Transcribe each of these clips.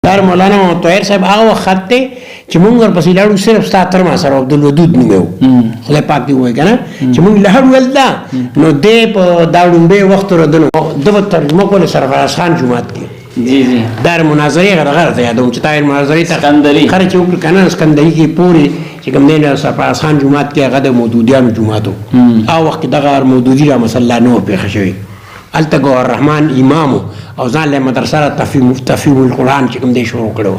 دار مولانا طاهر صاحب هغه وخت دی چې مونږ ورپسې لاړو صرف ستا تر ما سره عبدالودود نوم یې و خدای پاک دې ووایي که نه چې مونږ لاړ ویل دا نو دی په دا ډومبی وخت ردنو ده به ترجمه کوله سرفراز خان جومات کې دار مناظرې هغه ته یادوم چې طاهر مناظرې ته خره چې وکړو که نه اسکندري کې پورې چې کوم دی سرفراز خان جومات کې هغه د مودودیانو جومات و هغه وخت کې دغه مودودي رحمة الله نه وه پېښه شوې هلته ګوهر رحمان امام او ځان له مدرسه را تفهیم القرآن چې کوم دی شروع کړی و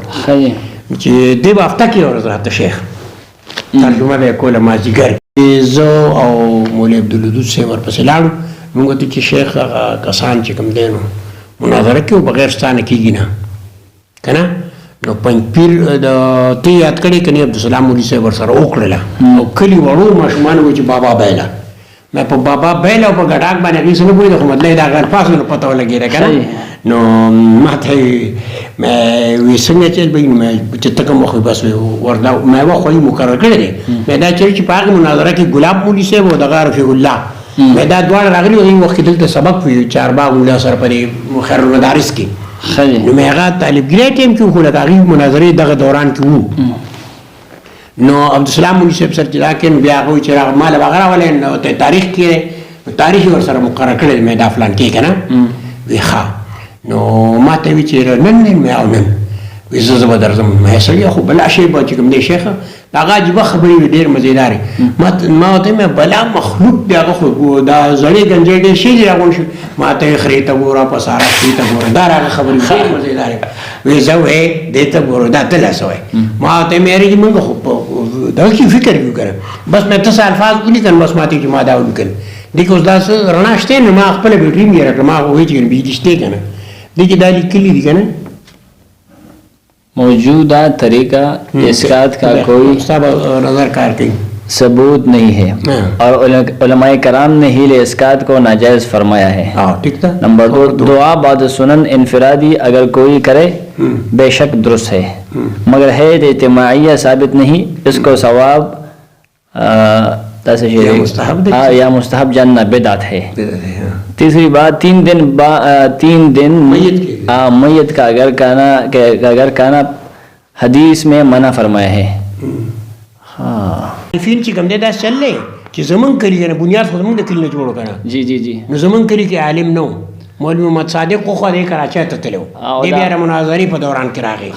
چې دی به هفته کې ورځ راته شیخ ترجمه به یې کوله مازدیګر زه او مولوي عبدالودود صاحب ورپسې لاړو مونږ ته چې شیخ هغه کسان چې کوم دی نو مناظره کې و بغیر ستا نه کېږي نه که نه نو پنجپیر ته یاد کړې که نه عبدالسلام مولي صاحب ورسره وکړله او کلي وړو ماشومان وایي چې بابا بیله ما په بابا بیل او په ګډاک باندې هغې څه نه پوهېده خو مطلب یې د هغه الفاظو نه پته ولګېده که نه نو ما ته وی څنګه چې چې ته کوم وخت بس وردا ما وخت یې مقرر کړی دی ما دا چېرې چې په هغې مناظره کې ګلاب مولي صاحب او دغه رفیع الله ما دا دواړه راغلي وو هغې وخت کې دلته سبق وي چارباغ مولا سره په دې خیرالمدارس کې نو مې هغه طالبګیری ټیم کې وخو لکه هغې مناظرې دغه دوران کې وو نو عبدالسلام مولي صاحب سره چې دا کې نو بیا هغه وایي چې ما له به هغه راولی نو ته تاریخ کې نو تاریخ یې ورسره مقرر کړی دی مې دا فلان کې که نه وی ښه نو ما ته وی چې نن مې او نن وی زه به درځم مې سړي خو بلا شی به چې کوم دی شیخه د هغه عجیبه خبرې وي ډېر مزېدارې ما ورته ویم بلا مخلوق دی هغه خو دا زړې گنجې ډېر شي دي راغونډ شو ما ته یې خرې ته ګوره په سارا خرې ته ګوره دا هغه خبرې ډېر مزېدارې وی زه وایې دې ته ګوره دا ته لا څه وایې ما ورته ویم یارې موږ خو دغه کې فکر وکړو که نه بس مې ته څه الفاظ ولیکل بس ما ته چې ما دا ولیکل دې کې اوس دا څه رڼا شته نو ما خپله بیټري مې یېره کړه ما هغه وایي چې بجلي شته که نه دې کې دا لیکلي دي که نه موجودہ طریقہ اسقاط کا کوئی نظر کار کی ثبوت نہیں ہے اور علماء کرام نے ہیل اسقاط کو ناجائز فرمایا ہے نمبر 2 دعا بعد سنن انفرادی اگر کوئی کرے بے شک درست ہے مگر ہے اجتماعیہ ثابت نہیں اس کو ثواب یا مستحب جاننا بدعت ہے تیسری بات 3 دن میت کا اگر کانا حدیث میں منع فرمایا ہے فین چې کوم دی دا چل دی چې زمونږ کلي که نه بنیاد خو زمونږ د کلي نه جوړو که نه جی نو زمونږ کلي کې عالم نه و مولوي محمد صادق خو دی کراچۍ ته تللی و دی بیا د مناظرې په دوران کې راغی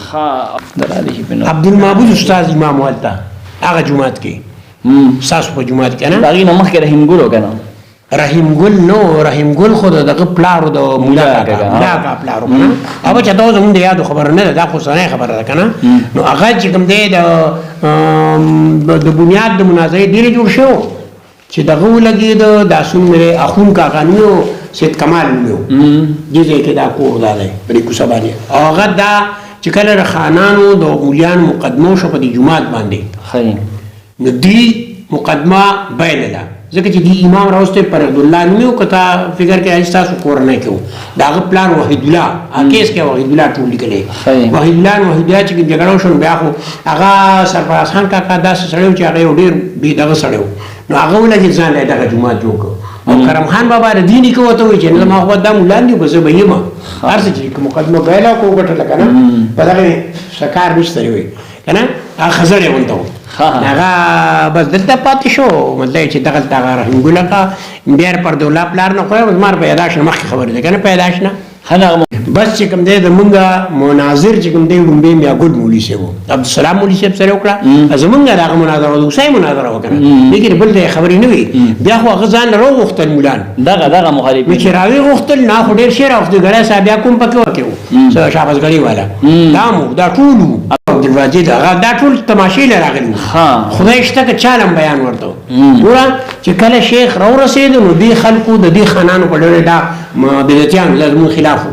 عبدالمعبود استاذ امام و هلته هغه جومات کې ستاسو په جومات کې نه هغې نه مخکې رحیم ګل و که نه رحیم ګل نو رحیم ګل خو دغه پلارو د مولا کاکا پلارو که نه هغه چې دا زموږ د یادو خبره نه ده دا خو سنۍ خبره ده که نه نو هغه چې کوم دی د بنیاد د مناظرې ډېرې جوړ شوی چې دغه ولګېده دا سون مې اخون کاکا نوم یې سید کمال نوم یې دې ځای کې دا کور دا دی په دې کوڅه باندې او هغه دا چې کله د خانانو د مولیانو مقدمه وشوه په دې جومات باندې نو دې مقدمه بایلله ځکه چې دې امام راوستی فرید الله نوم یې و که تا فکر کې ستاسو کورنۍ کې و د هغه پلار وحید الله کیس کې وحید الله ټول لیکلی وحید الله چې جګړه وشوه نو بیا خو هغه سرفراز خان کاکا داسې سړی و چې هغه یو ډېر بې دغه سړی و نو هغه ولګېد ځان له دغه جومات جوړ کړ او کرم خان بابا د دې نیکه ورته وایي چې نه زما خو دا مولان دي به زه به یم هر څه چې مقدمه بایله کو وګټله که نه په دغه سکار بشترې وایي که نه هغه خزړې غونته و هغه بس دلته پاتې شو مطلب چې دغلته هغه رحیم ګل اکا بیا پر دولله پلار نه خو زما پیداش نه مخکې خبرې ده که نه پیداش نه بس چې کوم دی زمونږ مناظر چې کوم دی لومبی میاګل مولي صاحب و عبدالسلام مولي صاحب سره وکړه زمونږ د هغه مناظره د اوسۍ مناظره وه که نه لیکن بل ته یې خبرې نه وي بیا خو هغه ځان له راوغوښتل مولان دغه مخالفین چې راوغوښتل نه خو ډېر شی راوښتي ګړی صاحب بیا کوم پکې وکې و شاباسګړۍ والا دا ټول وو عبدالواجد هغه دا ټول تماشې له راغلي وو خدای شته که چالم بیان ورته ګوره چې کله شیخ راورسېده نو دې خلکو د دې خانانو په ډېر دا بدعتیانو دا زمونږ خلاف وو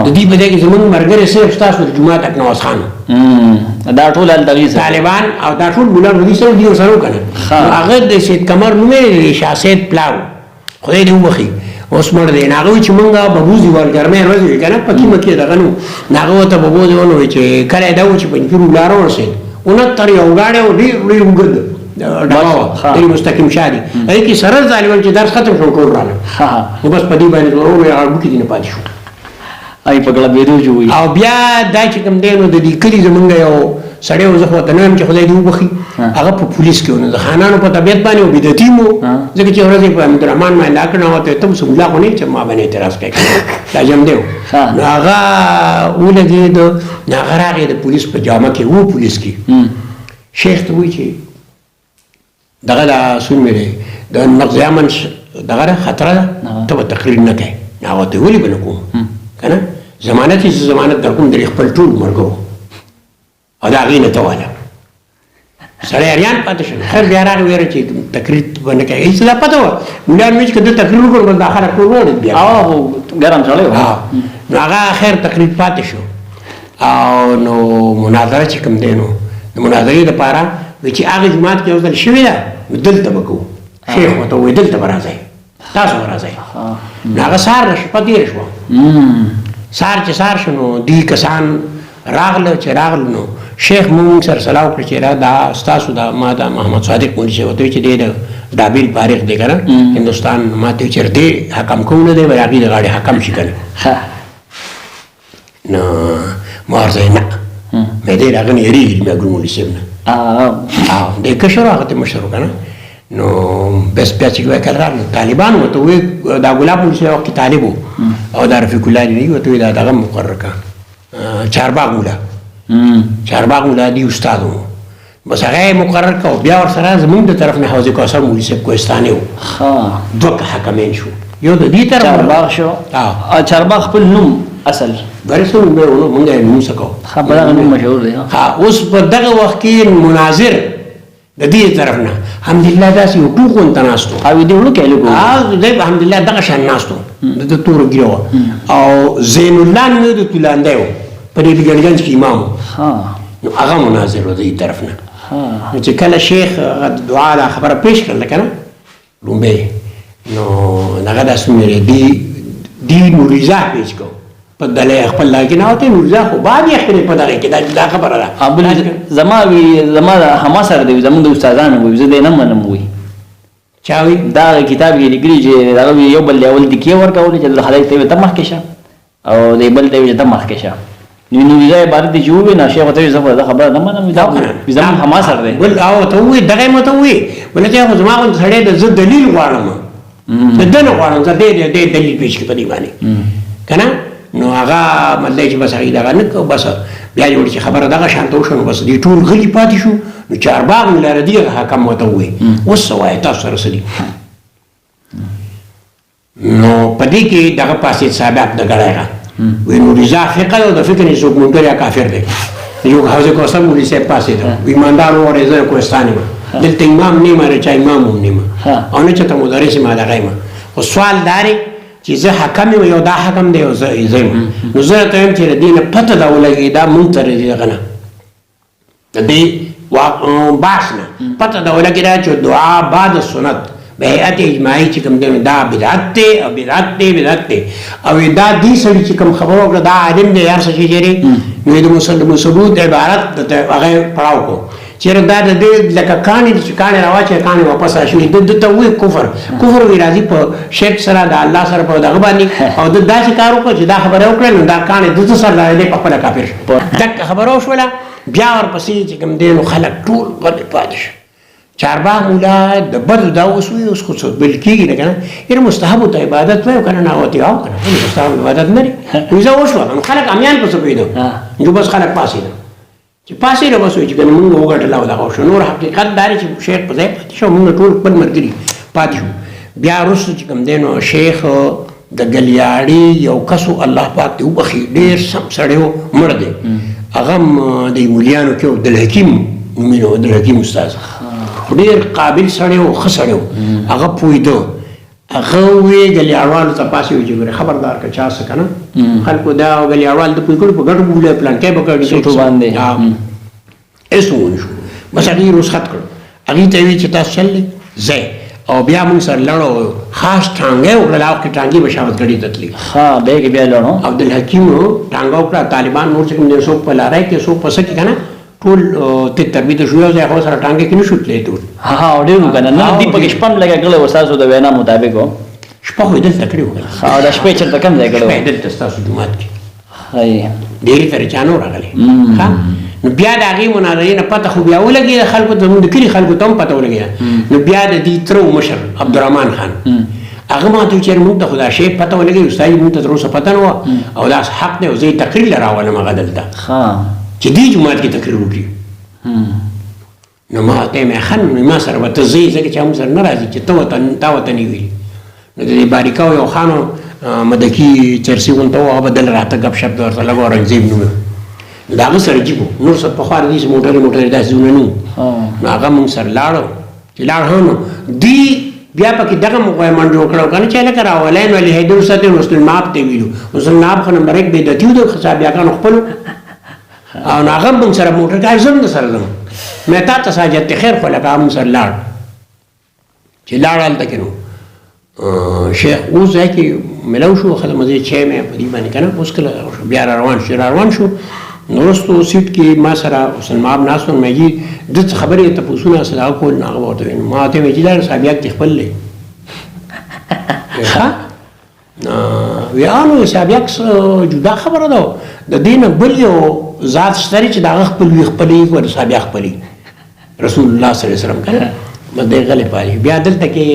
د دې په دې کې زمونږ ملګري صرف ستاسو د جومات اکنواس خان دا ټول هلته طالبان او دا ټول مولان ردي سره دي ورسره و که نه هغه د سید قمر نوم یې شاه سید پلاو خدای دې وبخي اوس مړ دی نو هغه وایي چې مونږ به بوځي ګرمۍ ورځې وي که نه پکې مکې دغه نو هغه ورته به بوځي ونه وایي چې کله دا و چې پنجپیر ولاره ورسېد 69 یو ګاډی و ډېر اوږد ډبه وه ډېر مستقیم شا دي هغې کې سره ظالمان چې درس ختم شو ټول راغله نو بس په دې باندې ورو هغه بوټي دې نه پاتې شو ای پګړه بيدو جوړي او بیا دا چې کوم دی نو د دې کلی زمونږ یو سړی و زه خو ته نه یم چې خدای دې وبخي هغه په پولیس کې ونه د خانانو په طبیعت باندې و بدعتي مو ځکه چې ورځې په عبدالرحمن باندې لا کړنه وته ته مسؤل خو نه چې ما باندې اعتراض کوي لازم دی نو هغه ولګېد نو هغه راغی د پولیس په جامه کې و پولیس کې شیخ ته وایي چې دغه دا سون مې دی د نقض امن دغه خطره ده ته به تقریر نه کوې هغه ته ولې به نه کوم که نه ضمانت یې ضمانت در کوم درې خپل ټول مرګو او د هغې نه ته واله سړی اریان پاتې شو خیر بیا راغی ویره چې تقریر به نه کوې هېڅ دا پته وه مولان وایي چې که ده تقریر وکړو بس دا خلک ټول وړل بیا ګرم سړی و نو هغه خیر تقریر پاتې شو او نو مناظره چې کوم دی نو د مناظرې دپاره وایي چې هغه جومات کې یو ځل شوې ده نو دلته به کوو شیخ ورته ووایي دلته به راځئ تاسو به راځئ نو هغه سهار نه شپه تېره شوه سهار چې سهار شو نو دوی کسان راغله چې راغله نو شیخ مونږ سره صلاح وکړه چې دا ستاسو دا ما دا محمد صادق مولوي صاحب ورته وایي چې دی د ډابیل فارغ دی که نه هندوستان ما ته وایي چې دی حکم کوو نه دی به هغې د غاړې حکم شي که نه نو ما ورته وایي نه مې دی د هغه نه یېرېږي مې ګل مولوي صاحب نه دی کشر هغه ته مشر و که نه نو بس بیا چې وایي کله راغله طالبان ورته وایي دا ګلاب مولوي صاحب وخت کې طالب و او دا رفیق الله دې ورته وایي دا دغه مقرر کړه چارباغ مولا چارباغ مولا دی استاد و بس هغه مقرر کړه بیا ورسره زمونږ د طرف نه حوض کوثر مولوي صاحب کوهستاني و دوه حکمین شو یو د دې طرف چارباغ شو چارباغ خپل نوم اصل ورسره مونږ یې نوم سکو خبره نوم مشهور دی اوس په دغه وخت کې مناظر د دې طرف نه الحمدلله داسې یو ټوک غونته ناست و او دې وړوکی لږ دی الحمدلله دغه شان ناست و د تورو ږیره وه او زین الله نوم د تولاندی و په دې ګنجګنج کې امام و نو هغه مناظر و د دې طرف نه نو چې کله شیخ دعا دا خبره پیش کړله که نه لومبی نو هغه داسې مې دی نوریزه پیش کو په دله خپل لاګې نه وته نورزا خو بعد یې خپل په دغه کې دا خبره ده زما هما سره دی زموږ د استادانو وي زه دې نه منم وي چا وي دا کتاب یې لیکلي چې دا یو بل ډول د کې ورکول چې خلک ته ته مخکې شه او دې بل ته ته مخکې شه نو نورزا عبارت دی جوړ نه شي وته زما خبره نه منم دا زموږ هما سره دی بل او ته وي دغه مته وي ولته خو زما غو سړی د زړه دلیل غواړم د دنه غواړم زه دې دلیل پیش کې پدې باندې کنه نو هغه مطلب چې بس هغې دغه نه کو بس بیا یې وړي چې خبره دغه شانته وشوه نو بس دې ټول غلي پاتې شو نو چارباغ مولا رضي حکم ورته ووایي اوس څه وایې تاسو سره څه دي نو په دې کې دغه پاسې صاحب د ګړی وایي نو رضا فقه او د فقه نه څوک منکر یا کافر دی یو حوض کوثر مولوي صاحب پاسې ده ایماندار و رضا کوهستاني وه دلته امام نه یم رچا امام هم نه یم او نه چېرته مدرس یم دغه یم خو سوال دا دی چې زه حکم یم یو دا حکم دی او زه یم نو زه ته یم چې د دې نه پته دا ولګي دا مونږ ته راځي دغه نه د دې بحث نه پته دا ولګي دا چې دعا بعد سنت به هیئت اجماعي چې کوم دی دا بدعت دی او بدعت دی او دا دې سړي چې کوم خبره وکړه دا عالم دی هر څه چې چېرې نو د مسعود عبارت هغه پړاو کو چېرې دا د دې لکه کاڼي چې کاڼي راواچوي کاڼي واپس راشي ده ته وایي کفر وایي راځي په شرک سره د الله سره په دغه باندې او ده داسې کار وکړه چې دا خبره وکړه نو دا کاڼي ده څه سره دی په خپله کافر شو دغه خبره وشوله بیا ورپسې چې کوم دی نو خلک ټول غلي پاتې شو چارباغ مولا د بدو دا اوس وایي اوس خو څه بل کېږي نه که نه یاره مستحبو ته عبادت وایو که نه ناوتې او که نه مستحب عبادت نه دی ویزه وشوه نو خلک امیان پسې پوهېده نو بس خلک پاسېده چې پاسې را بس وایي چې کنه مونږ وګټله او دغه وشو نور حقیقت دا دی چې شیخ په ځای پاتې شو مونږ ټول خپل ملګري پاتې شو بیا وروسته چې کوم دی نو شیخ د ګلیاړي یو کس و الله پاک دې وبخي ډېر سم سړی و مړ دی هغه هم د مولیانو کې عبدالحکیم نومېده عبدالحکیم استاذ ډېر قابل سړی و ښه سړی و هغه پوهېده هغه وی ګلیاړوالو ته پاسې وي چې ګورې خبردار که چا څه که نه خلکو دا ګلیاړوال د پوه کړي په ګډو بولی پلانکی به کړي هېڅ ونه شو بس هغې رخصت کړو هغې ته یې وي چې تاسو چل دی ځئ او بیا موږ سره لړو خاص ټانګه یې وکړله هغه کې ټانګې به شاوتګړي ته تللي بیا کې بیا لړو عبدالحکیم ټانګه وکړه طالبان نور چې کوم دی څوک په لاری کې څوک په څه کې که نه ټول ته تربیت شو یو ځای خو سره ټانګې کې نه شو تللی ټول ډېر که نه نه دې پکې شپه هم لګه کړی و ستاسو د وینا مطابق و شپه خو یې دلته کړې وه او دا شپې چېرته کوم ځای کړی و دلته ستاسو جومات کې هاي ډېری تر چانو راغلي ها نو بیا د هغې مناظرې نه پته خو بیا ولګېده خلکو ته زموږ د کلي خلکو ته هم پته ولګېده نو بیا د دې تره مشر عبدالرحمن خان هغه ما ته ویل چې موږ ته خو دا شی پته ولګېد استاد موږ ته تر اوسه پته نه وه او دا حق دی او زه یې تقریر له راولم هغه دلته چې دې جومات کې تقریر وکړي نو ما ورته ویل ښه نو ما سره به ته ځې ځکه چې موږ سره نه راځي چې تا ورته نه ویلي نو د دې باریکاو یو خانو مدکي چرسي غونته وه هغه به دله راته ګپ شپ ورته لږ اورنګزیب نوم نو د هغه سره جیب و نور څه پخوا د داسې موټرې داسې ځایونه نه وو نو هغه موږ سره لاړو چې لاړ ها نو دوی بیا پکې دغه مقاومت جوړ کړو که نه چې هلکه راولی نو حیدر سطح مسلماب ته ویلو مسلماب خو نمبر 1 بېدتي و د صحابیاګانو خپلو او نو هغه موږ سره موټر کې زه هم د سره ځم مې تا ته ساجت خیر خو لکه موږ سره لاړ چې لاړ هلته کې نو شیخ اوس ځای کې ملو شو ښه د مزې چای مې په دې باندې که نه اوس کله بیا را روان شو نو وروستو سیټ کې ما سره حسن ماب ناست وم مې جي ده څه خبرې تپوسونه څه دغه کول نو هغه به ورته ویل ما ورته ویل چې دا صحابیات دې خپل دی ښه وی نو صحابیات جدا خبره ده د دې نه بل یو ذات شته چې د هغه خپل وي خپلې او د صحابیا خپلې رسول الله صلی الله علیه وسلم که نه نو دی غلی پالي بیا دلته کې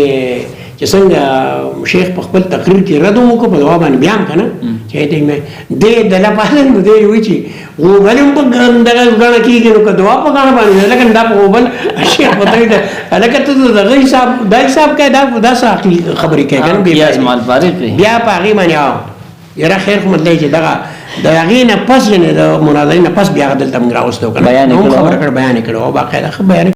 چې څنګه شیخ په خپل تقریر کې رد وکړو په دوا باندې بیا هم که نه چې دی مې دی د لپاره نو دی وایي چې غوبل هم په دغه ګڼه کېږي نو که دوا په ګڼه باندې لکه دا په غوبل شیخ ورته وایي هلکه ته دغه حساب دا حساب کوې دا څه عقلي خبرې کوې که نه بیا په هغې باندې یاره خیر خو مطلب چې دغه د هغې نه پس یعنې د مناظرې نه پس بیا هغه دلته موږ راوستو که نه هم خبره کړه بیان یې کړه او باقاعده ښه بیان